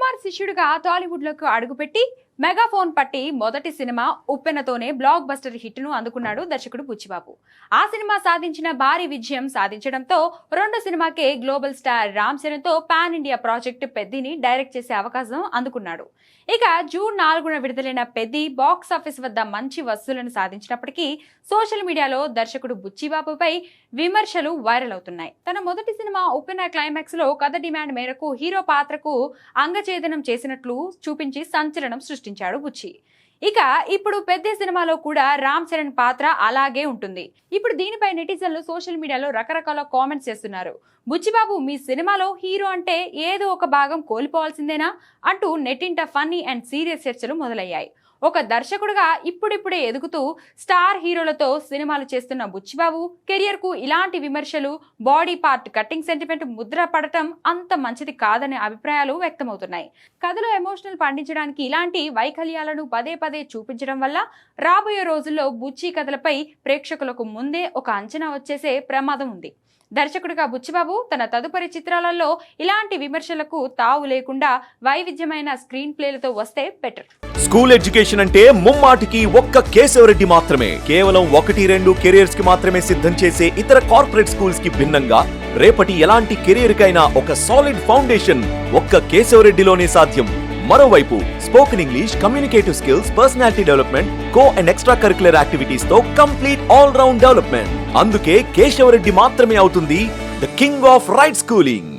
సుకుమార్ శిష్యుడిగా టాలీవుడ్లోకి అడుగుపెట్టి మెగాఫోన్ పట్టి మొదటి సినిమా ఉప్పెనతోనే బ్లాక్ బస్టర్ హిట్ ను అందుకున్నాడు దర్శకుడు బుచ్చిబాబు. ఆ సినిమా సాధించిన భారీ విజయం సాధించడంతో రెండో సినిమాకే గ్లోబల్ స్టార్ రామ్ చరణ్ తో పాన్ ఇండియా ప్రాజెక్ట్ పెద్దిని డైరెక్ట్ చేసే అవకాశం అందుకున్నాడు. ఇక జూన్ 4న విడుదలైన పెద్ది బాక్స్ ఆఫీస్ వద్ద మంచి వసూళ్లను సాధించినప్పటికీ సోషల్ మీడియాలో దర్శకుడు బుచ్చిబాబుపై విమర్శలు వైరల్ అవుతున్నాయి. తన మొదటి సినిమా ఉప్పెన క్లైమాక్స్ లో కథ డిమాండ్ మేరకు హీరో పాత్రకు అంగఛేదనం చేసినట్లు చూపించి సంచలనం సృష్టించాడు బుచ్చి. ఇక ఇప్పుడు పెద్ద సినిమాలో కూడా రామ్ చరణ్ పాత్ర అలాగే ఉంటుంది. ఇప్పుడు దీనిపై నెటిజన్లు సోషల్ మీడియాలో రకరకాల కామెంట్స్ చేస్తున్నారు. బుచ్చిబాబు, మీ సినిమాలో హీరో అంటే ఏదో ఒక భాగం కోల్పోవాల్సిందేనా అంటూ నెట్టింట ఫన్నీ అండ్ సీరియస్ చర్చలు మొదలయ్యాయి. ఒక దర్శకుడుగా ఇప్పుడిప్పుడే ఎదుగుతూ స్టార్ హీరోలతో సినిమాలు చేస్తున్న బుచ్చిబాబు కెరియర్ కు ఇలాంటి విమర్శలు, body part cutting sentiment Mudra పడటం అంత మంచిది కాదనే అభిప్రాయాలు వ్యక్తమవుతున్నాయి. కథలో ఎమోషనల్ పండించడానికి ఇలాంటి వైకల్యాలను పదే పదే చూపించడం వల్ల రాబోయే రోజుల్లో బుచ్చి కథలపై ప్రేక్షకులకు ముందే ఒక అంచనా వచ్చేసే ప్రమాదం ఉంది. దర్శకుడిగా బుచ్చిబాబు తన తదుపరి చిత్రాలలో ఇలాంటి విమర్శలకు తావు లేకుండా వైవిధ్యమైన స్క్రీన్ ప్లేలతో వస్తే బెటర్. స్కూల్ ఎడ్యుకేషన్ అంటే ముమ్మాటికి ఒక్క కేశవరెడ్డి మాత్రమే. కేవలం 1-2 కెరియర్స్ కి మాత్రమే సిద్ధం చేసే ఇతర కార్పొరేట్ స్కూల్స్ కి భిన్నంగా రేపటి ఎలాంటి కెరియర్ కైనా ఒక సాలిడ్ ఫౌండేషన్ ఒక్క కేశవరెడ్డిలోనే సాధ్యం. మరోవైపు spoken English, communicative skills, personality development, co and extra curricular activities తో కంప్లీట్ ఆల్ రౌండ్ డెవలప్మెంట్. అందుకే కేశవరెడ్డి మాత్రమే అవుతుంది the king of right schooling.